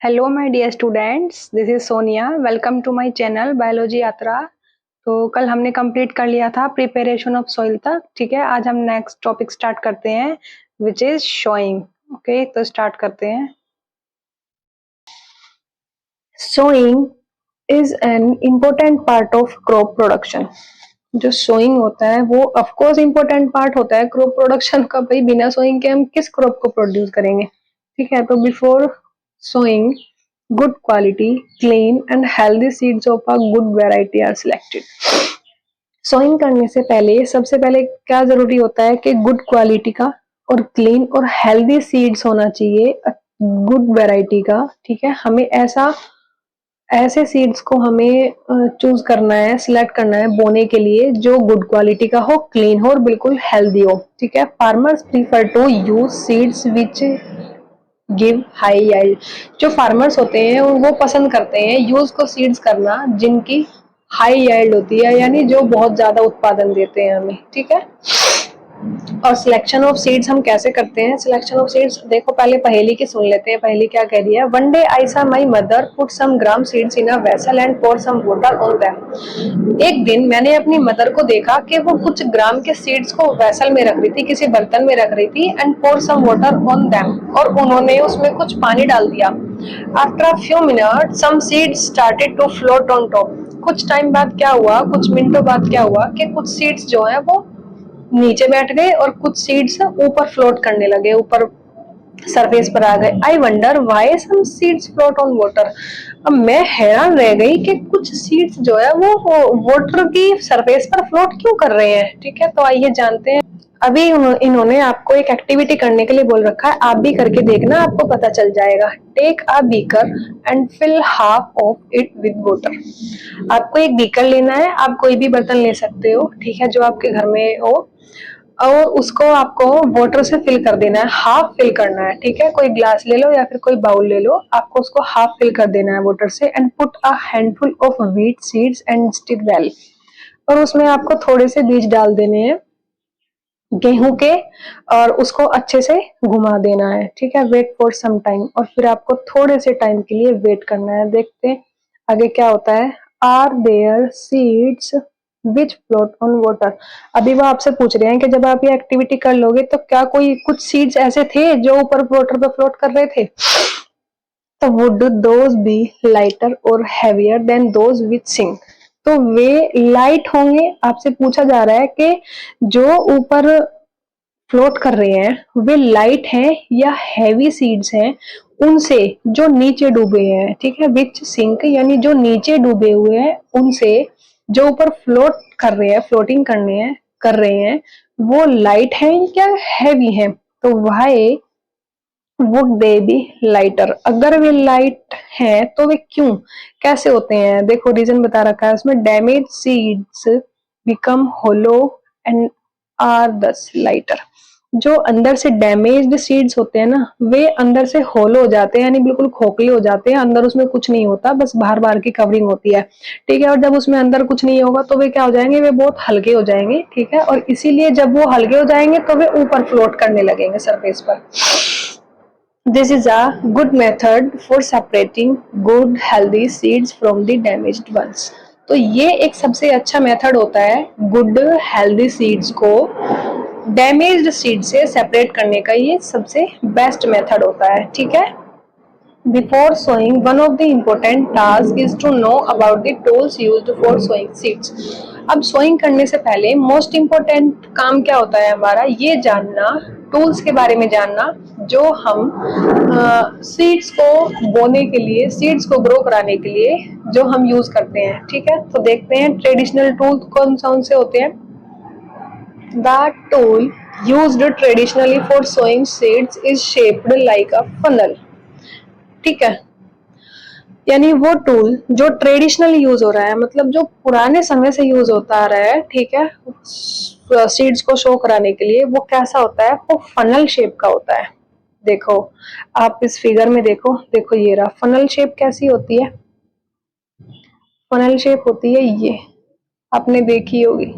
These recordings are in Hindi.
Hello my dear students, this is Sonia. Welcome to my channel Biology Yatra. तो कल हमने कंप्लीट कर लिया था प्रिपरेशन ऑफ सॉइल तक। ठीक है, आज हम नेक्स्ट टॉपिक स्टार्ट करते हैं विच इज शोइंग। ओके, तो स्टार्ट करते हैं। Sowing is an important part of crop production. जो सोइंग होता है वो ऑफ कोर्स इम्पोर्टेंट पार्ट होता है क्रॉप प्रोडक्शन का। भाई बिना सोइंग के हम किस क्रॉप को प्रोड्यूस करेंगे। ठीक है, तो before sowing good quality, clean and healthy seeds of a good variety are selected. Sowing करने से पहले सबसे पहले क्या जरूरी होता है कि गुड क्वालिटी का और क्लीन और हेल्दी सीड्स होना चाहिए, गुड वैरायटी का। ठीक है, हमें ऐसे सीड्स को हमें चूज करना है, सिलेक्ट करना है बोने के लिए जो गुड क्वालिटी का हो, क्लीन हो और बिल्कुल हेल्दी हो। ठीक है, farmers prefer to use seeds which give high yield. जो फार्मर्स होते हैं वो पसंद करते हैं यूज को सीड्स करना जिनकी हाई यील्ड होती है, यानी जो बहुत ज्यादा उत्पादन देते हैं हमें। ठीक है, और सिलेक्शन ऑफ सीड्स हम कैसे करते हैं। सिलेक्शन ऑफ सीड्स देखो, पहले पहेली की सुन लेते हैं। पहेली क्या कह रही है। One day I saw my mother put some gram seeds in a vessel and pour some water on them. एक दिन मैंने अपनी मदर को देखा कि वो कुछ ग्राम के सीड्स को वेसल में रख रही थी, किसी बर्तन में रख रही थी, and pour some water on them, और उन्होंने उसमें कुछ पानी डाल दिया। After a few minute some seeds started to float on top. कुछ टाइम बाद क्या हुआ, कुछ मिनटों बाद क्या हुआ कि कुछ सीड्स जो है वो नीचे बैठ गए और कुछ सीड्स ऊपर फ्लोट करने लगे, ऊपर सरफेस पर आ गए। I wonder why some seeds float on water. अब मैं हैरान रह गई कि कुछ सीड्स जो है वो वाटर की सरफेस पर फ्लोट क्यों कर रहे हैं। ठीक है, तो आइए जानते हैं। अभी इन्होंने आपको एक एक्टिविटी करने के लिए बोल रखा है, आप भी करके देखना, आपको पता चल जाएगा। Take a beaker and fill half of it with water. आपको एक बीकर लेना है, आप कोई भी बर्तन ले सकते हो, ठीक है, जो आपके घर में हो, और उसको आपको वाटर से फिल कर देना है, हाफ फिल करना है। ठीक है, कोई ग्लास ले लो या फिर कोई बाउल ले लो, आपको उसको हाफ फिल कर देना है वाटर से। And put a handful of wheat seeds and stir well. और उसमें आपको थोड़े से बीज डाल देने हैं गेहूं के, और उसको अच्छे से घुमा देना है। ठीक है, वेट फॉर सम टाइम, और फिर आपको थोड़े से टाइम के लिए वेट करना है। देखते हैं आगे क्या होता है। Are there seeds which float on water. अभी वो आपसे पूछ रहे हैं कि जब आप ये एक्टिविटी कर लोगे तो क्या कोई कुछ सीड्स ऐसे थे जो ऊपर वाटर पे फ्लोट कर रहे थे। तो वुड दोज बी लाइटर और heavier than those which sink. तो वे लाइट होंगे। आपसे पूछा जा रहा है कि जो ऊपर फ्लोट कर रहे हैं वे लाइट हैं या हैवी सीड्स हैं उनसे जो नीचे डूबे हैं। ठीक है, विच सिंक यानी जो नीचे डूबे हुए हैं उनसे जो ऊपर फ्लोट कर रहे हैं, फ्लोटिंग कर रहे हैं, वो लाइट हैं या हैवी हैं। तो why would they B lighter. अगर वे लाइट हैं तो वे क्यों, कैसे होते हैं। देखो रीजन बता रखा है उसमें। Damage seeds become hollow and are thus lighter. जो अंदर से डैमेज्ड सीड्स होते हैं ना, वे अंदर से होलो हो जाते हैं, यानी बिल्कुल खोखले हो जाते हैं। अंदर उसमें कुछ नहीं होता, बस बाहर बाहर की कवरिंग होती है। ठीक है, और जब उसमें अंदर कुछ नहीं होगा तो वे क्या हो जाएंगे, वे बहुत हल्के हो जाएंगे। ठीक है, और इसीलिए जब वो हल्के हो जाएंगे तो वे ऊपर फ्लोट करने लगेंगे सरफेस पर। This is a good method for separating good healthy seeds from the damaged ones. तो ये एक सबसे अच्छा मेथड होता है गुड हेल्दी सीड्स को डैमेज्ड सीड से सेपरेट करने का। ये सबसे बेस्ट मेथड होता है। ठीक है, before sowing one of the important task is to know about the tools used for sowing seeds. अब सोइंग करने से पहले मोस्ट इम्पोर्टेंट काम क्या होता है हमारा, ये जानना, टूल्स के बारे में जानना जो हम सीड्स को बोने के लिए, सीड्स को ग्रो कराने के लिए जो हम यूज करते हैं। ठीक है, तो देखते हैं ट्रेडिशनल टूल कौन से होते हैं। The tool used traditionally for sowing seeds is shaped like a funnel. ठीक है, यानी वो टूल जो ट्रेडिशनल यूज हो रहा है, मतलब जो पुराने समय से यूज होता आ रहा है, ठीक है, सीड्स को शो कराने के लिए, वो कैसा होता है, वो फनल शेप का होता है। देखो आप इस फिगर में देखो, देखो ये रहा फनल शेप। कैसी होती है फनल शेप, होती है ये, आपने देखी होगी,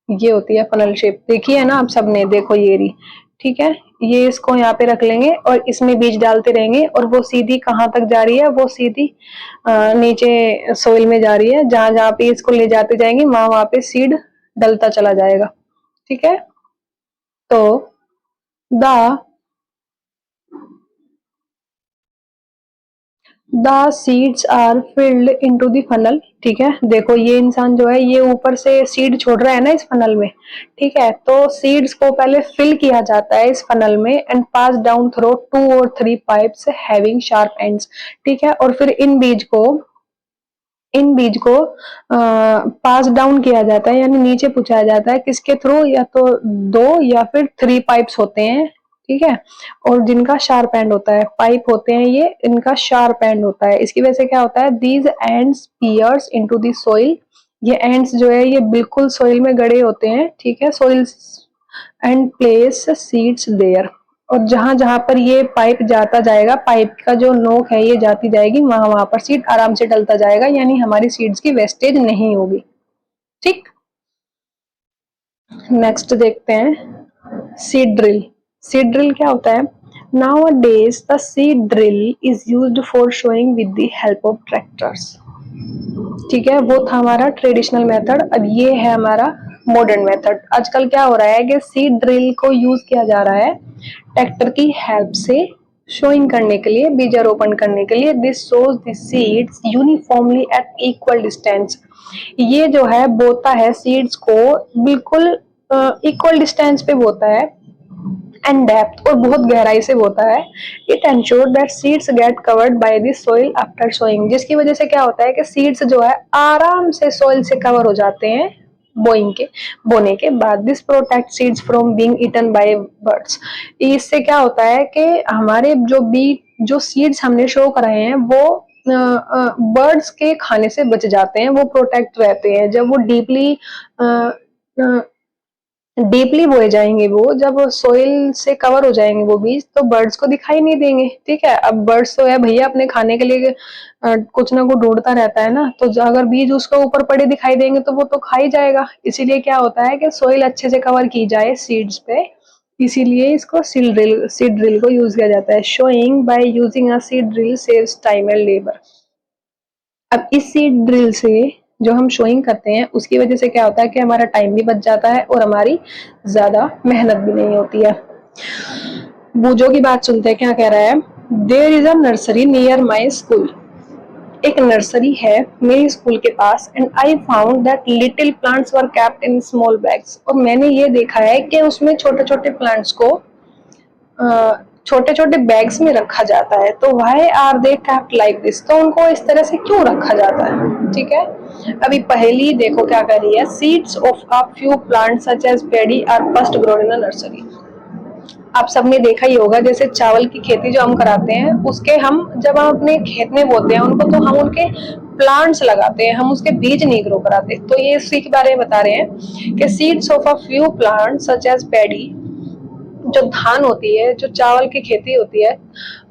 ये होती है फनल शेप। देखी है ना आप सबने, देखो ये रही। ठीक है, ये इसको यहाँ पे रख लेंगे और इसमें बीज डालते रहेंगे और वो सीधी कहाँ तक जा रही है, वो सीधी नीचे सोइल में जा रही है, जहां जहां पे इसको ले जाते जाएंगे वहां वहां पे सीड डलता चला जाएगा। ठीक है, तो the the seeds are filled into the funnel. ठीक है, देखो ये इंसान जो है ये ऊपर से सीड छोड़ रहा है ना इस फनल में। ठीक है, तो सीड्स को पहले फिल किया जाता है इस फनल में एंड पास डाउन थ्रू 2 और 3 पाइप्स हैविंग शार्प एंड्स। ठीक है, और फिर इन बीज को पास डाउन किया जाता है, यानी नीचे पहुंचाया जाता है किसके थ्रू, या तो 2 या फिर 3 पाइप्स होते हैं। ठीक है, और जिनका शार्प एंड होता है, पाइप होते हैं ये, इनका शार्प एंड होता है। इसकी वजह से क्या होता है, these ends pierce into the soil. ये एंड्स जो है ये बिल्कुल सोइल में गड़े होते हैं। ठीक है, soil and place seeds there. और जहां जहां पर ये पाइप जाता जाएगा, पाइप का जो नोक है ये जाती जाएगी, वहां वहां पर सीड आराम से डलता जाएगा, यानी हमारी सीड्स की वेस्टेज नहीं होगी। ठीक, नेक्स्ट देखते हैं सीड ड्रिल। सीड ड्रिल क्या होता है, now a days the seed drill is used for showing with the help of tractors. ठीक है, वो था हमारा ट्रेडिशनल मेथड, अब ये है हमारा मॉडर्न मेथड। आजकल क्या हो रहा है कि सीड ड्रिल को यूज किया जा रहा है ट्रैक्टर की हेल्प से शोइंग करने के लिए, बीजारोपण करने के लिए। This shows the seeds uniformly eight equal distance. ये जो है बोता है सीड्स को बिल्कुल इक्वल डिस्टेंस पे बोता है एंड डेप्थ, और बहुत गहराई से बोता है। It ensure that seeds get covered by the soil after sowing, जिसकी वजह से क्या होता है कि सीड्स जो है आराम से सोइल से कवर हो जाते हैं बोने के बाद। This protect seeds from being eaten by birds. इससे क्या होता है कि हमारे जो सीड्स हमने शो कराए हैं वो बर्ड्स के खाने से बच जाते हैं, वो प्रोटेक्ट रहते हैं। जब वो डीपली बोए जाएंगे, वो जब सोइल से कवर हो जाएंगे वो बीज, तो बर्ड्स को दिखाई नहीं देंगे। ठीक है, अब बर्ड्स तो है भैया अपने खाने के लिए कुछ ना कुछ ढूंढता रहता है ना, तो अगर बीज उसके ऊपर पड़े दिखाई देंगे तो वो तो खा ही जाएगा। इसीलिए क्या होता है कि सोइल अच्छे से कवर की जाए सीड्स पे, इसीलिए इसको सीड ड्रिल को यूज किया जाता है। Showing by using a seed drill saves time and labour. अब इस सीड ड्रिल से जो हम शोइंग करते हैं उसकी वजह से क्या होता है कि हमारा टाइम भी बच जाता है और हमारी ज्यादा मेहनत भी नहीं होती है। बूजो की बात सुनते हैं, क्या कह रहा है। There is a nursery near my school. एक नर्सरी है मेरे स्कूल के पास and I found that little plants were kept in small bags. और मैंने ये देखा है कि उसमें छोटे छोटे प्लांट्स को छोटे छोटे बैग्स में रखा जाता है। तो why are they kept like this, तो उनको इस तरह से क्यों रखा जाता है। ठीक है, अभी पहली देखो क्या कर रही है। Seeds of a few plants such as paddy are first grown in a nursery. आप सबने देखा ही होगा, जैसे चावल की खेती जो हम कराते हैं उसके हम जब हम अपने खेत में बोते हैं उनको, तो हम उनके प्लांट्स लगाते हैं, हम उसके बीज नहीं ग्रो कराते। तो ये इसी के बारे में बता रहे हैं कि seeds of a few plants such as paddy, जो धान होती है, जो चावल की खेती होती है,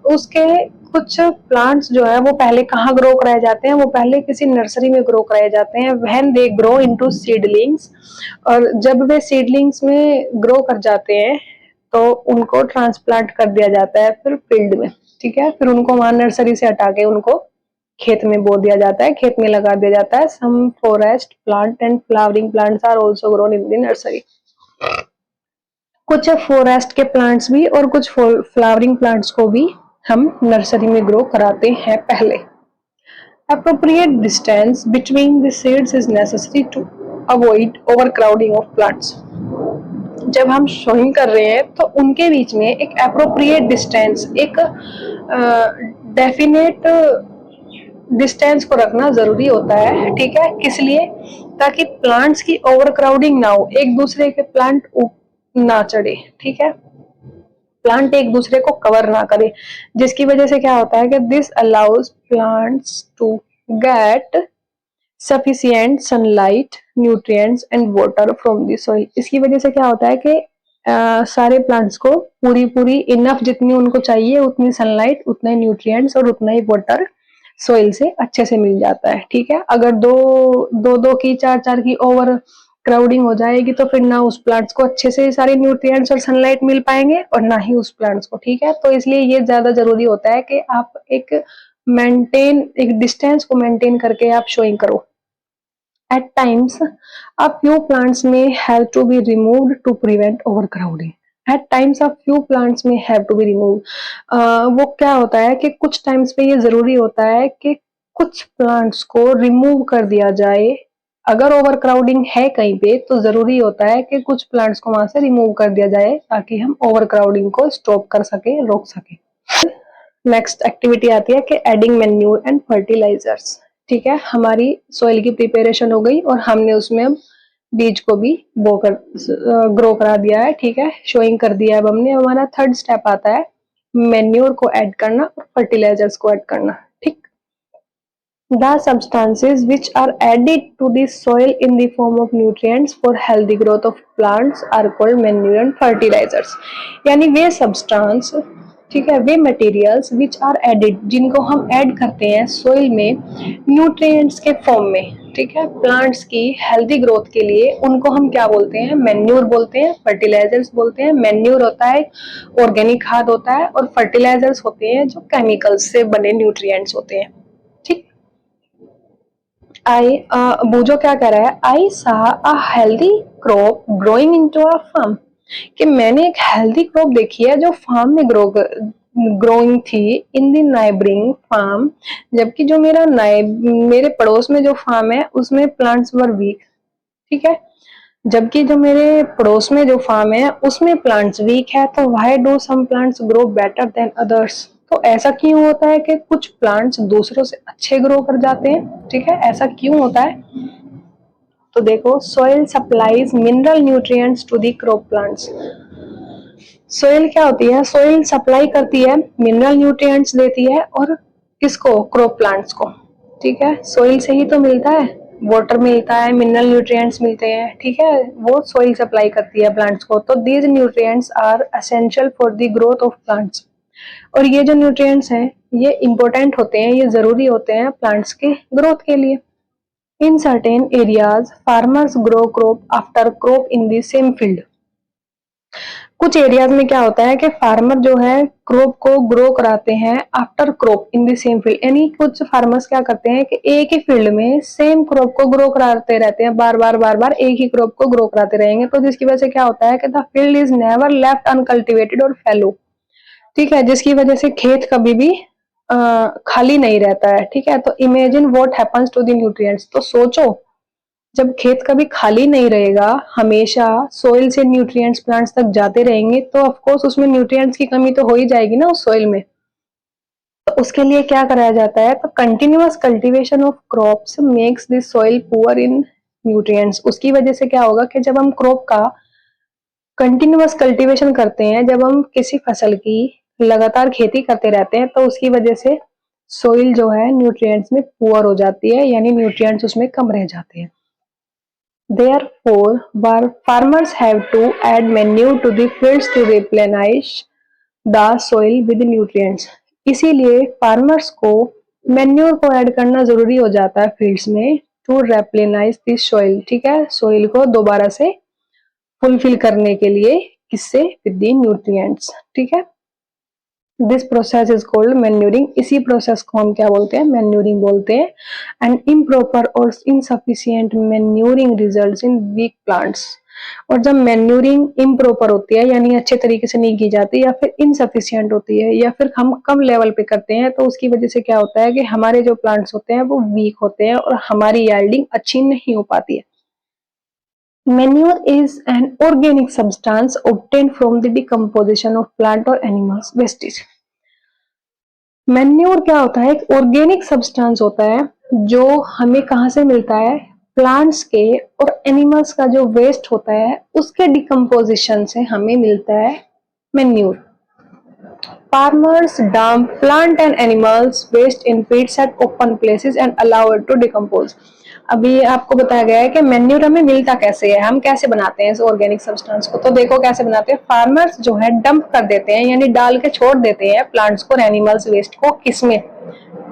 उसके कुछ प्लांट्स जो है वो पहले कहाँ ग्रो कराए जाते हैं, वो पहले किसी नर्सरी में ग्रो कराए जाते हैं। When they grow into seedlings, और जब वे सीडलिंग्स में ग्रो कर जाते हैं तो उनको ट्रांसप्लांट कर दिया जाता है फिर फील्ड में। ठीक है, फिर उनको वहां नर्सरी से हटा के उनको खेत में बो दिया जाता है, खेत में लगा दिया जाता है। Some forest plant and flowering plants are also grown in the nursery. कुछ फॉरेस्ट के प्लांट्स भी और कुछ फ्लावरिंग प्लांट्स को भी हम नर्सरी में ग्रो कराते हैं पहले। Appropriate distance between the seeds is necessary to avoid overcrowding of plants. जब हम शोइंग कर रहे हैं तो उनके बीच में एक अप्रोप्रिएट डिस्टेंस, एक डेफिनेट डिस्टेंस को रखना जरूरी होता है। ठीक है, किस लिए, ताकि प्लांट्स की ओवरक्राउडिंग ना हो, एक दूसरे के प्लांट ना चढ़े। ठीक है, प्लांट एक दूसरे को कवर ना करे, जिसकी वजह से क्या होता है कि this allows plants to get sufficient sunlight, nutrients and water from the soil. इसकी वजह से क्या होता है कि सारे प्लांट्स को पूरी पूरी इनफ जितनी उनको चाहिए उतनी सनलाइट, उतने न्यूट्रिएंट्स और उतना ही वाटर सोइल से अच्छे से मिल जाता है। ठीक है, अगर दो दो की चार चार की ओवर क्राउडिंग हो जाएगी तो फिर ना उस प्लांट्स को अच्छे से सारे न्यूट्रिएंट्स और सनलाइट मिल पाएंगे और ना ही उस प्लांट्स को, ठीक है। तो इसलिए ये ज्यादा जरूरी होता है कि आप एक डिस्टेंस को मेंटेन करके आप शोइंग करो। At times, a few plants may have to be removed to prevent overcrowding. At times, a few plants may have to be removed. वो क्या होता है कि कुछ टाइम्स पे ये जरूरी होता है कि कुछ प्लांट्स को रिमूव कर दिया जाए। अगर ओवर क्राउडिंग है कहीं पे तो जरूरी होता है कि कुछ प्लांट्स को वहां से रिमूव कर दिया जाए ताकि हम ओवर क्राउडिंग को स्टॉप कर सके, रोक सके। नेक्स्ट एक्टिविटी आती है कि एडिंग मैन्यूर एंड फर्टिलाइजर्स। ठीक है, हमारी सॉइल की प्रिपरेशन हो गई और हमने उसमें अब बीज को भी बो कर ग्रो करा दिया है। ठीक है, शोइंग कर दिया है अब हमने। हमारा थर्ड स्टेप आता है मैन्योर को ऐड करना और फर्टिलाइजर्स को ऐड करना। ठीक, the substances which are added to the soil in the form of nutrients for healthy growth of plants are called manure and fertilizers। यानी वे सब्सटेंस, ठीक है, वे मटेरियल्स विच आर एडिड, जिनको हम ऐड करते हैं सोइल में न्यूट्रिएंट्स के फॉर्म में, ठीक है, प्लांट्स की हेल्दी ग्रोथ के लिए, उनको हम क्या बोलते हैं? मैन्योर बोलते हैं, फर्टिलाइजर्स बोलते हैं। मैन्योर होता है ऑर्गेनिक खाद होता है और फर्टिलाइजर्स होते हैं जो केमिकल्स से बने न्यूट्रिएंट्स होते हैं। ठीक, बूजो क्या कह रहा है? I saw a healthy crop growing into a farm, कि मैंने एक हेल्दी क्रॉप देखी है जो फार्म में ग्रोइंग थी इन द नाइबरिंग फार्म, जबकि जो मेरे पड़ोस में जो फार्म है उसमें प्लांट्स वर वीक। ठीक है, जबकि जो मेरे पड़ोस में जो फार्म है उसमें प्लांट्स वीक है, तो why do some plants grow better than others? तो ऐसा क्यों होता है कि कुछ प्लांट्स दूसरों से अच्छे ग्रो कर जाते हैं? ठीक है, ऐसा क्यों होता है? तो देखो, soil supplies mineral nutrients to the crop plants. Soil क्या होती है? सोइल सप्लाई करती है, मिनरल न्यूट्रिएंट्स देती है, और किसको? क्रॉप प्लांट्स को। ठीक है, सोइल से ही तो मिलता है, वाटर मिलता है, मिनरल न्यूट्रिएंट्स मिलते हैं। ठीक है, वो सोइल सप्लाई करती है प्लांट्स को। तो these nutrients are essential for the growth of plants. और ये जो न्यूट्रिएंट्स हैं ये इंपॉर्टेंट होते हैं, ये जरूरी होते हैं प्लांट्स के ग्रोथ के लिए। In certain areas farmers grow crop after crop in the same field. कुछ एरियाज में क्या होता है कि फार्मर जो है क्रॉप को ग्रो कराते हैं after crop in the same field, यानी कुछ फार्मर्स क्या करते हैं कि एक ही फील्ड में सेम क्रॉप को ग्रो कराते रहते हैं, बार बार एक ही क्रॉप को ग्रो कराते रहेंगे। तो जिसकी वजह से क्या होता है कि the field is never left uncultivated और फैलो। ठीक है, जिसकी वजह से खेत कभी भी खाली नहीं रहता है। ठीक है, तो imagine what happens to the nutrients. तो सोचो, जब खेत कभी खाली नहीं रहेगा, हमेशा सोइल से न्यूट्रिएंट्स प्लांट्स तक जाते रहेंगे, तो ऑफ कोर्स उसमें न्यूट्रिएंट्स की कमी तो हो ही जाएगी ना उस सोइल में। तो उसके लिए क्या कराया जाता है? तो continuous cultivation of crops makes the soil poor in nutrients. उसकी वजह से क्या होगा कि जब हम क्रॉप का कंटिन्यूअस कल्टीवेशन करते हैं, जब हम किसी फसल की लगातार खेती करते रहते हैं, तो उसकी वजह से सोइल जो है न्यूट्रिएंट्स में पुअर हो जाती है, यानी न्यूट्रिएंट्स उसमें कम रह जाते हैं। Therefore, farmers have to add manure to the fields to replenish the soil with nutrients। इसीलिए फार्मर्स को मैन्योर को ऐड करना जरूरी हो जाता है फील्ड्स में, टू रेप्लेनाइज द सॉइल। ठीक है, सॉइल को दोबारा से फुलफिल करने के लिए, किससे? With the nutrients. ठीक है, this process is called manuring. इसी प्रोसेस को हम क्या बोलते हैं? मैन्यूरिंग बोलते हैं। एंड इम्प्रॉपर और insufficient manuring results in weak plants. और जब मैन्यूरिंग इम्प्रॉपर होती है, यानी अच्छे तरीके से नहीं की जाती, या फिर इनसफिशिएंट होती है, या फिर हम कम लेवल पे करते हैं, तो उसकी वजह से क्या होता है कि हमारे जो प्लांट्स होते हैं वो वीक होते हैं और हमारी याल्डिंग अच्छी नहीं हो पाती है। Manure is an organic substance obtained from the decomposition of plant or animals wastage। Manure क्या होता है? एक ऑर्गेनिक सब्सटेंस होता है जो हमें कहां से मिलता है? प्लांट्स के और एनिमल्स का जो वेस्ट होता है उसके डिकम्पोजिशन से हमें मिलता है manure. Farmers dump plant and animals waste in pits at open places and allow it to decompose। अभी आपको बताया गया है कि मैन्यूर हमें मिलता कैसे है, हम कैसे बनाते हैं इस ऑर्गेनिक सब्सटेंस को। तो देखो कैसे बनाते हैं। फार्मर्स जो है डंप कर देते हैं, यानी डाल के छोड़ देते हैं प्लांट्स को, एनिमल्स वेस्ट को, किसमें,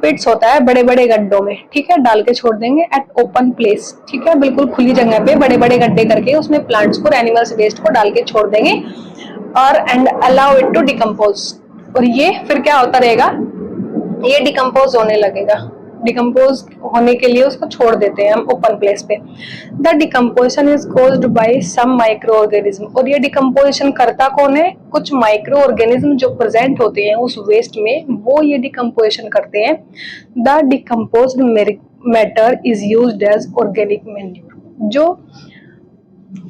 पिट्स होता है बड़े बड़े गड्ढों में, ठीक है, डाल के छोड़ देंगे एट ओपन प्लेस, ठीक है, बिल्कुल खुली जगह पे बड़े बड़े गड्ढे करके उसमें प्लांट्स को, एनिमल्स वेस्ट को डाल के छोड़ देंगे और and allow it to decompose. और ये फिर क्या होता रहेगा, ये डिकम्पोज होने लगेगा। डिकम्पोज होने के लिए उसको छोड़ देते हैं हम ओपन प्लेस पे। The decomposition is caused by some micro organism. और ये डिकम्पोजिशन करता कौन है, कुछ माइक्रो ऑर्गेनिज्म जो प्रेजेंट होते हैं उस वेस्ट में, वो ये डिकम्पोजिशन करते हैं। The decomposed matter is used as organic manure. जो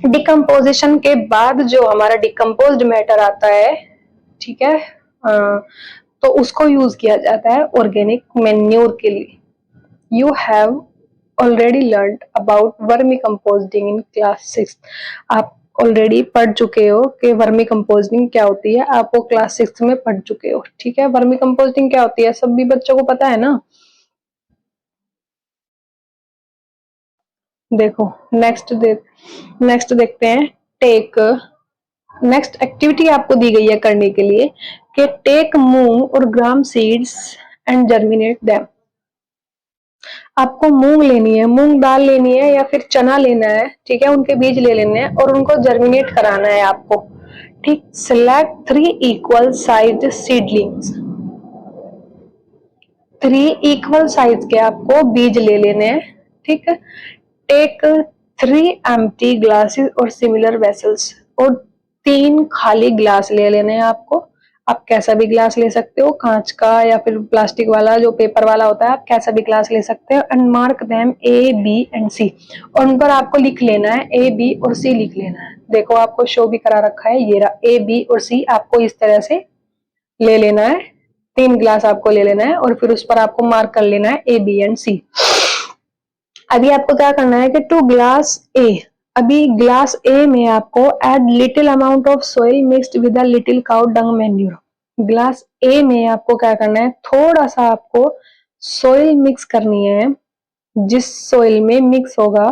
डिकम्पोजिशन के बाद जो हमारा डिकम्पोज्ड मैटर आता है, ठीक है, तो उसको यूज किया जाता है ऑर्गेनिक मैन्योर के लिए। You have already learn about vermi composting in class 6। आप ऑलरेडी पढ़ चुके हो कि वर्मी कंपोस्टिंग क्या होती है, आप वो क्लास 6 में पढ़ चुके हो, ठीक है। वर्मी कंपोस्टिंग क्या होती है सभी बच्चों को पता है ना। देखो नेक्स्ट देखते हैं। टेक नेक्स्ट एक्टिविटी आपको दी गई है करने के लिए कि टेक मूंग और ग्राम सीड्स एंड जर्मिनेट देम। आपको मूंग लेनी है, मूंग दाल लेनी है या फिर चना लेना है, ठीक है, उनके बीज ले लेने हैं और उनको जर्मिनेट कराना है आपको, ठीक। Select 3 equal size seedlings. 3 equal size के आपको बीज ले लेने हैं, ठीक है। टेक 3 एम्प्टी ग्लासेस और सिमिलर वेसल्स। और 3 खाली ग्लास ले लेने हैं आपको। आप कैसा भी ग्लास ले सकते हो, कांच का या फिर प्लास्टिक वाला जो पेपर वाला होता है, आप कैसा भी ग्लास ले सकते हो। And mark them A B and C. और उन पर आपको लिख लेना है, ए बी और सी लिख लेना है। देखो आपको शो भी करा रखा है, ये रहा ए बी और सी, आपको इस तरह से ले लेना है। 3 ग्लास आपको ले लेना है और फिर उस पर आपको मार्क कर लेना है ए बी एंड सी। अभी आपको क्या करना है कि टू ग्लास ए, अभी ग्लास ए में आपको add little amount of soil mixed with a little cow dung manure. Glass A में आपको क्या करना है, थोड़ा सा आपको सोइल मिक्स करनी है, जिस सोइल में मिक्स होगा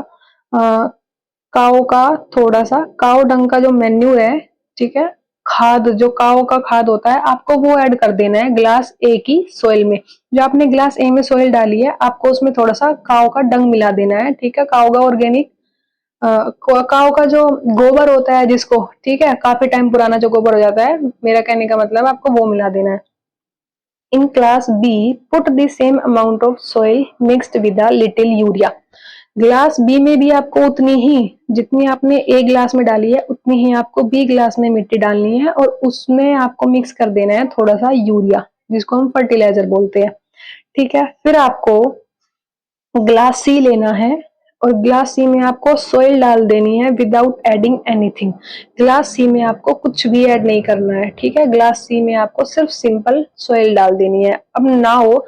काऊ का, थोड़ा सा काऊ डंग का जो मैन्यूर है, ठीक है, खाद जो काऊ का खाद होता है, आपको वो ऐड कर देना है ग्लास ए की सोइल में। जो आपने ग्लास ए में सोइल डाली है, आपको उसमें थोड़ा सा काऊ का डंग मिला देना है, ठीक है, काऊ का ऑर्गेनिक काऊ का जो गोबर होता है जिसको, ठीक है, काफी टाइम पुराना जो गोबर हो जाता है, मेरा कहने का मतलब आपको वो मिला देना है। In class B put the same amount of soil mixed with a little urea. Glass B में भी आपको उतनी ही, जितनी आपने ए ग्लास में डाली है उतनी ही आपको बी ग्लास में मिट्टी डालनी है और उसमें आपको मिक्स कर देना है थोड़ा सा यूरिया, जिसको हम फर्टिलाइजर बोलते हैं, ठीक है। फिर आपको ग्लास सी लेना है और ग्लास सी में आपको सोइल डाल देनी है विदाउट एडिंग एनीथिंग। ग्लास सी में आपको कुछ भी ऐड नहीं करना है, ठीक है। ग्लास सी में आपको सिर्फ सिंपल सोइल डाल देनी है। अब now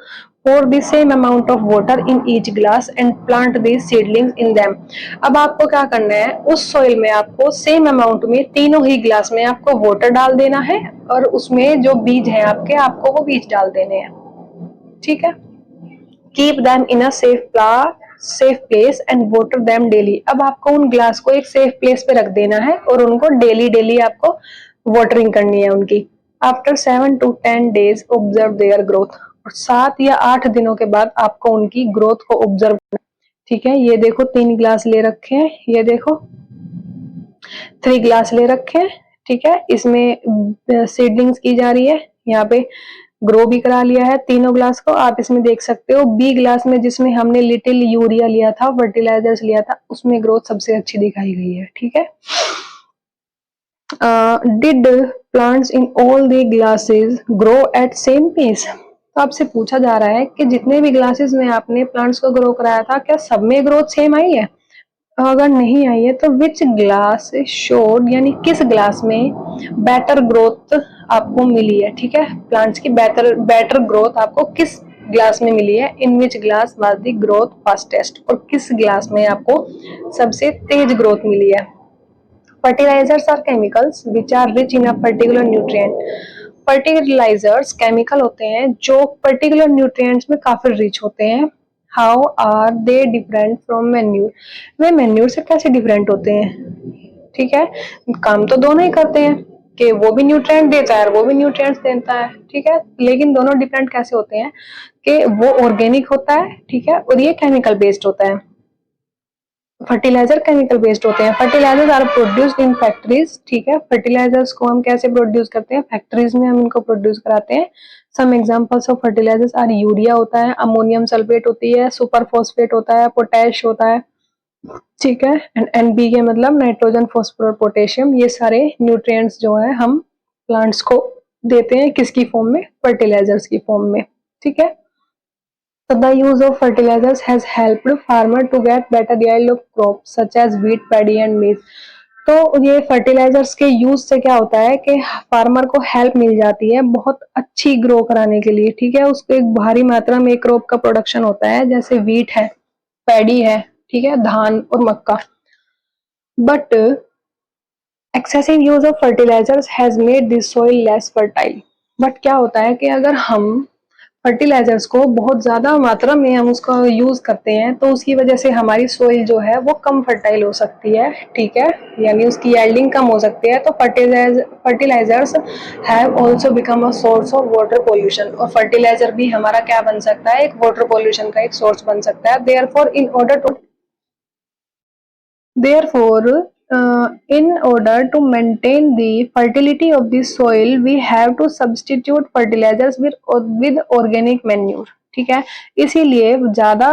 pour the same amount of water in each glass and plant these seedlings in them। अब आपको क्या करना है, उस सोइल में आपको सेम अमाउंट में तीनों ही ग्लास में आपको वाटर डाल देना है और उसमें जो बीज है आपके, आपको वो बीज डाल देने हैं, ठीक है। Keep them in a safe place and water them daily. अब आपको उन ग्लास को एक सेफ प्लेस पे रख देना है और उनको डेली आपको वाटरिंग करनी है उनकी। After 7 to 10 days observe their growth. और 7 या 8 दिनों के बाद आपको उनकी ग्रोथ को ऑब्जर्व करना, ठीक है। ये देखो 3 ग्लास ले रखे हैं, ये देखो 3 ग्लास ले रखे हैं, ठीक है। इसमें सीडलिंग्स की जा रही है, यहाँ पे ग्रो भी करा लिया है तीनों ग्लास को। आप इसमें देख सकते हो बी ग्लास में जिसमें हमने लिटिल यूरिया लिया था, फर्टिलाइजर्स लिया था, उसमें ग्रोथ सबसे अच्छी दिखाई गई है, ठीक है। Did plants in all the glasses grow at same pace. तो आपसे पूछा जा रहा है कि जितने भी ग्लासेस में आपने प्लांट्स को ग्रो कराया था, क्या सब में ग्रोथ सेम आई है। अगर नहीं आई है तो विच ग्लास शोड, यानी किस ग्लास में बेटर ग्रोथ आपको मिली है, ठीक है। प्लांट्स की बेटर ग्रोथ आपको किस ग्लास में मिली है। In which glass was the growth fastest. और किस ग्लास में आपको सबसे तेज ग्रोथ मिली है। Fertilizers are chemicals which are rich in a particular nutrient. Fertilizers chemical होते हैं जो पर्टिकुलर न्यूट्रिएंट्स में काफी रिच होते हैं। How are they different from manure, वे मैन्यूर से कैसे डिफरेंट होते हैं, ठीक है। काम तो दोनों ही करते हैं कि वो भी न्यूट्रिएंट देता है और वो भी न्यूट्रिएंट्स देता है, ठीक है, लेकिन दोनों डिफरेंट कैसे होते हैं कि वो ऑर्गेनिक होता है, ठीक है, और ये केमिकल बेस्ड होता है। फर्टिलाइजर केमिकल बेस्ड होते हैं। Fertilizers are produced in factories, ठीक है, फर्टिलाइजर्स को हम कैसे प्रोड्यूस करते हैं, फैक्ट्रीज में हम इनको प्रोड्यूस कराते हैं। Some examples of fertilizers are urea होता है, अमोनियम सल्फेट होती है, सुपर फॉस्फेट होता है, पोटैश होता है, ठीक है, एंड एनपीके मतलब नाइट्रोजन फॉस्फोरस पोटेशियम, ये सारे न्यूट्रिएंट्स जो है हम प्लांट्स को देते हैं किसकी फॉर्म में, फर्टिलाइजर्स की फॉर्म में, ठीक है। So the use of fertilizers has helped farmer to get better yield of crops such as wheat, paddy and maize. तो ये फर्टिलाइजर्स के यूज से क्या होता है कि फार्मर को हेल्प मिल जाती है बहुत अच्छी ग्रो कराने के लिए, ठीक है, उसको एक भारी मात्रा में क्रॉप का प्रोडक्शन होता है, जैसे व्हीट है, पैडी है, ठीक है, धान और मक्का। But excessive use of fertilizers has made this soil less fertile. But क्या होता है कि अगर हम फर्टिलाइजर्स को बहुत ज्यादा मात्रा में हम उसका यूज करते हैं तो उसकी वजह से हमारी सोइल जो है वो कम फर्टाइल हो सकती है, ठीक है, यानी उसकी यील्डिंग कम हो सकती है। तो fertilizers have also become a source of water pollution, और फर्टिलाइजर भी हमारा क्या बन सकता है, एक वाटर पोल्यूशन का एक सोर्स बन सकता है। Therefore, in order to maintain the fertility of the soil, we have to substitute fertilizers with organic manure, ठीक है। इसीलिए ज्यादा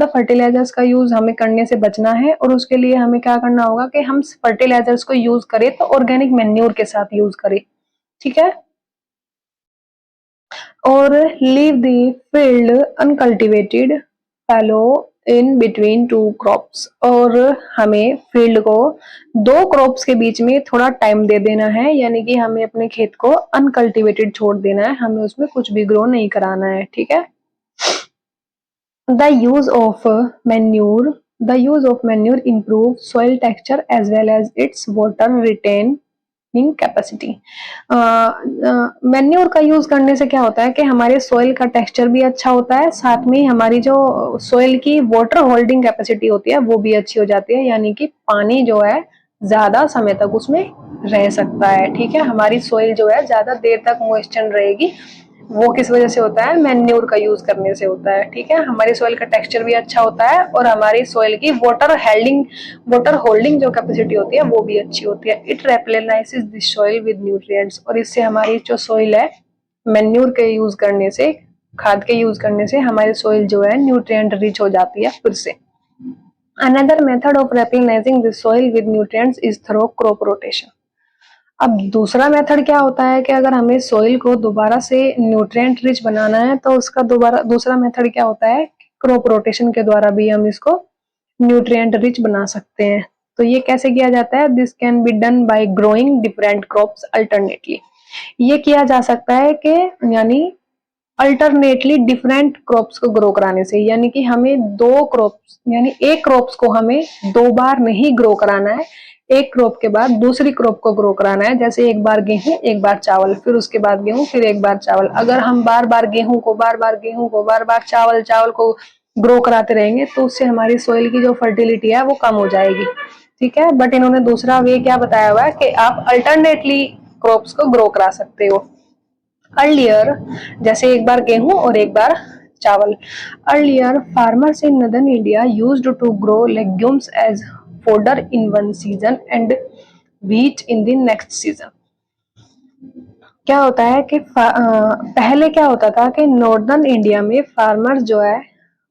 फर्टिलाइजर्स का यूज हमें करने से बचना है, और उसके लिए हमें क्या करना होगा कि हम फर्टिलाइजर्स को यूज करें तो ऑर्गेनिक मैन्योर के साथ यूज करें, ठीक है, और leave the field uncultivated fallow in between two crops, और हमें फील्ड को दो क्रॉप्स के बीच में थोड़ा टाइम दे देना है, यानी कि हमें अपने खेत को अनकल्टिवेटेड छोड़ देना है, हमें उसमें कुछ भी ग्रो नहीं कराना है, ठीक है। The use of manure the use of manure improve soil texture as well as its water retain capacity. Manure का यूज करने से क्या होता है कि हमारे सोइल का टेक्सचर भी अच्छा होता है, साथ में हमारी जो सोइल की वाटर होल्डिंग कैपेसिटी होती है वो भी अच्छी हो जाती है, यानी कि पानी जो है ज्यादा समय तक उसमें रह सकता है, ठीक है, हमारी सोइल जो है ज्यादा देर तक मॉइस्चर रहेगी। वो किस वजह से होता है, मैन्योर का यूज करने से होता है, ठीक है, हमारी सोइल का टेक्सचर भी अच्छा होता है और हमारी सोइल की वाटर होल्डिंग जो कैपेसिटी होती है वो भी अच्छी होती है। It replenishes the soil with nutrients, और इससे हमारी जो सोइल है मैन्योर के यूज करने से, खाद के यूज करने से हमारी सोइल जो है न्यूट्रिएंट रिच हो जाती है फिर से। Another method of replenishing the soil with nutrients is through crop rotation. अब दूसरा मेथड क्या होता है कि अगर हमें सोइल को दोबारा से न्यूट्रिएंट रिच बनाना है तो उसका दूसरा मेथड क्या होता है, क्रॉप रोटेशन के द्वारा भी हम इसको न्यूट्रिएंट रिच बना सकते हैं। तो ये कैसे किया जाता है, this can be done by growing different crops alternately. ये किया जा सकता है कि यानी अल्टरनेटली डिफरेंट क्रॉप्स को ग्रो कराने से, यानी कि हमें दो क्रॉप्स यानी एक क्रॉप्स को हमें दो बार नहीं ग्रो कराना है, एक क्रॉप के बाद दूसरी क्रॉप को ग्रो कराना है, जैसे एक बार गेहूं एक बार चावल, फिर उसके बाद गेहूं फिर एक बार चावल। अगर हम बार बार गेहूं को बार बार चावल को ग्रो कराते रहेंगे तो उससे हमारी सोइल की जो फर्टिलिटी है वो कम हो जाएगी, ठीक है। बट इन्होंने दूसरा वे क्या बताया हुआ है कि आप अल्टरनेटली क्रॉप्स को ग्रो करा सकते हो। अर्लियर, जैसे एक बार गेहूं और एक बार चावल। Earlier farmers in northern India used to grow legumes as fodder in one season and wheat in the next season. क्या होता है कि पहले क्या होता था कि नॉर्दर्न इंडिया में फार्मर्स जो है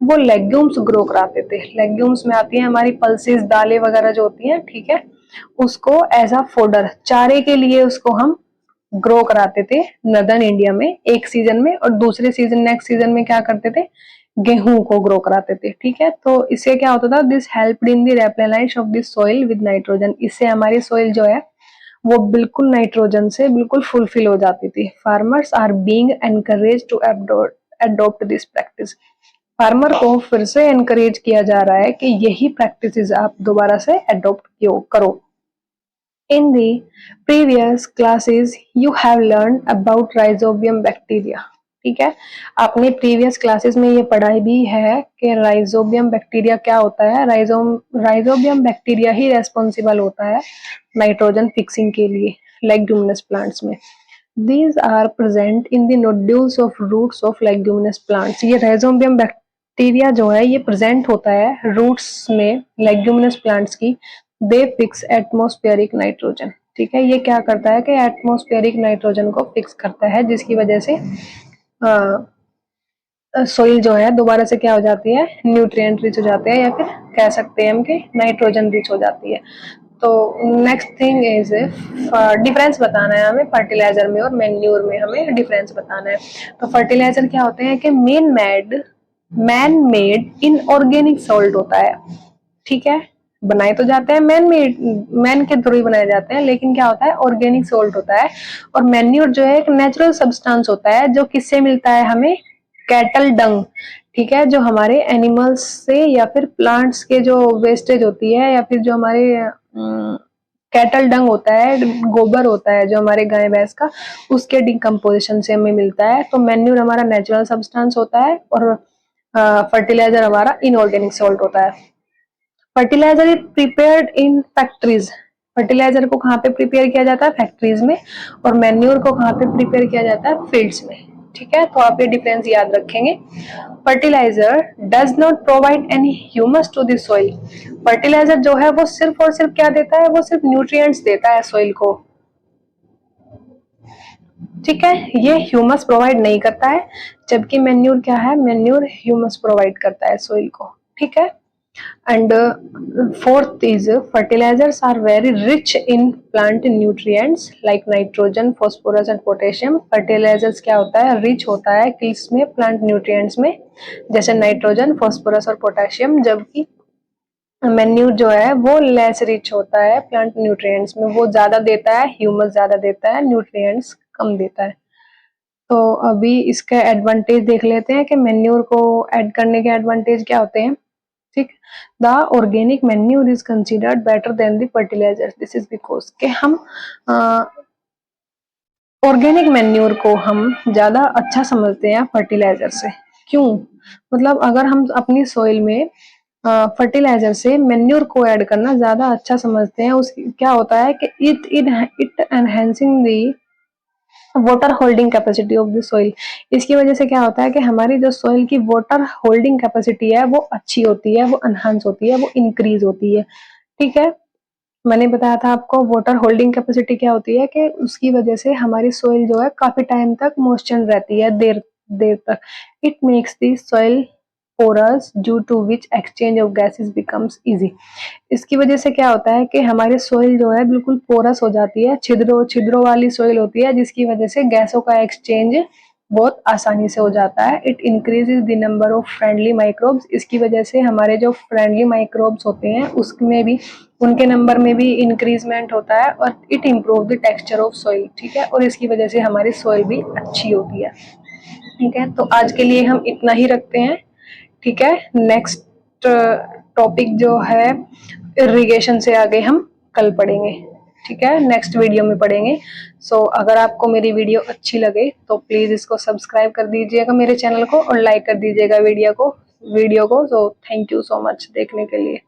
वो लेग्यूम्स ग्रो कराते थे। लेग्यूम्स में आती है हमारी पल्सेस, दालें वगैरह जो होती हैं, ठीक है, उसको एज अ फोडर, चारे के लिए उसको हम ग्रो कराते थे नदर्न इंडिया में एक सीजन में, और दूसरे सीजन नेक्स्ट सीजन में क्या करते थे, गेहूं को ग्रो कराते थे, ठीक है। तो इससे क्या होता था, this helped in the replenish of the soil with nitrogen. इससे हमारी सॉइल जो है वो बिल्कुल नाइट्रोजन से बिल्कुल फुलफिल हो जाती थी। Farmers are being encourage to adopt this practice. Farmer को फिर से एनकरेज किया जा रहा है कि यही प्रैक्टिसेस आप दोबारा से अडॉप्ट करो। In the previous classes, you have learned about rhizobium bacteria. ठीक है, आपने प्रीवियस क्लासेस में ये पढ़ा भी है कि राइजोबियम बैक्टीरिया क्या होता है। राइजोबियम बैक्टीरिया ही रेस्पॉन्सिबल होता है नाइट्रोजन फिक्सिंग के लिए लेग्यूमिनस प्लांट्स में। These are present in the nodules of roots of leguminous plants। ये राइजोबियम बैक्टीरिया जो है ये प्रेजेंट होता है रूट्स में लेग्यूमिनस प्लांट्स की। दे फिक्स एटमॉस्फेरिक नाइट्रोजन, ठीक है, ये क्या करता है कि एटमॉस्फेरिक नाइट्रोजन को फिक्स करता है, जिसकी वजह से सोइल जो है दोबारा से क्या हो जाती है, न्यूट्रिएंट रिच हो जाते हैं, या फिर कह सकते हैं हम कि नाइट्रोजन रिच हो जाती है। तो नेक्स्ट थिंग इज डिफरेंस बताना है हमें फर्टिलाइजर में और मैन्यूर में, हमें डिफरेंस बताना है। तो फर्टिलाइजर क्या होते हैं कि मैन मेड इनऑर्गेनिक सॉल्ट होता है, ठीक है, बनाए तो जाते हैं मैन के थ्रू ही बनाए जाते हैं, लेकिन क्या होता है ऑर्गेनिक सॉल्ट होता है। और मैन्यूर जो है एक नेचुरल सब्सटेंस होता है जो किससे मिलता है हमें, कैटल डंग, ठीक है, जो हमारे एनिमल्स से या फिर प्लांट्स के जो वेस्टेज होती है, या फिर जो हमारे कैटल डंग होता है, गोबर होता है जो हमारे गाय भैंस का, उसके डिकम्पोजिशन से हमें मिलता है। तो मैन्यूर हमारा नेचुरल सब्सटेंस होता है और फर्टिलाइजर हमारा इनऑर्गेनिक सॉल्ट होता है। Fertilizer is prepared in factories. Fertilizer को कहाँ पे प्रिपेयर किया जाता है, फैक्ट्रीज में, और मैन्योर को कहाँ पे प्रिपेयर किया जाता है, फील्ड्स में, ठीक है। तो आप ये डिफरेंस याद रखेंगे। Fertilizer does not provide any humus to the soil. Fertilizer जो है वो सिर्फ और सिर्फ क्या देता है, वो सिर्फ न्यूट्रिएंट्स देता है सॉइल को, ठीक है, ये ह्यूमस प्रोवाइड नहीं करता है, जबकि मैन्योर क्या है, मैन्योर ह्यूमस प्रोवाइड करता है सॉइल को, ठीक है। And fourth is fertilizers are very rich in plant nutrients like nitrogen, phosphorus and potassium। fertilizers क्या होता है, rich होता है किसमें, plant nutrients में, जैसे नाइट्रोजन, फॉस्फोरस और पोटेशियम, जबकि मैन्यूर जो है वो लेस रिच होता है प्लांट न्यूट्रिएंट्स में, वो ज्यादा देता है, ह्यूमस ज्यादा देता है, न्यूट्रिएंट्स कम देता है। तो अभी इसका एडवांटेज देख लेते हैं कि मैन्यूर को ऐड करने के एडवांटेज क्या होते हैं, ठीक। The organic manure is considered better than the fertilizer. This is because कि हम ऑर्गेनिक मैन्यूर को हम ज्यादा अच्छा समझते हैं फर्टिलाइजर से। क्यों, मतलब अगर हम अपनी सॉइल में फर्टिलाइजर से मैन्यूर को ऐड करना ज्यादा अच्छा समझते हैं। उस क्या होता है कि it enhancing the water holding capacity of the soil. इसकी वजह से क्या होता है कि हमारी जो सॉइल की वाटर होल्डिंग कैपेसिटी है वो अच्छी होती है, वो एनहांस होती है, वो इंक्रीज होती है, ठीक है। मैंने बताया था आपको वाटर होल्डिंग कैपेसिटी क्या होती है कि उसकी वजह से हमारी सॉइल जो है काफी टाइम तक मॉइस्चर रहती है, देर देर तक। It makes the soil porous due to which exchange of gases becomes easy. इसकी वजह से क्या होता है कि हमारी सॉइल जो है बिल्कुल पोरस हो जाती है, छिद्रों वाली सॉइल होती है, जिसकी वजह से गैसों का एक्सचेंज बहुत आसानी से हो जाता है। It increases the number of friendly microbes. इसकी वजह से हमारे जो फ्रेंडली माइक्रोब्स होते हैं उसमें भी, उनके नंबर में भी इंक्रीजमेंट होता है। और it improve the texture of soil, ठीक है, और इसकी वजह से हमारी सॉइल भी अच्छी होती है, ठीक है। तो आज के लिए हम इतना ही रखते हैं, ठीक है। नेक्स्ट टॉपिक जो है इरिगेशन से आगे हम कल पढ़ेंगे, ठीक है, नेक्स्ट वीडियो में पढ़ेंगे। सो अगर आपको मेरी वीडियो अच्छी लगे तो प्लीज इसको सब्सक्राइब कर दीजिएगा मेरे चैनल को, और लाइक कर दीजिएगा वीडियो को। So thank you so much देखने के लिए।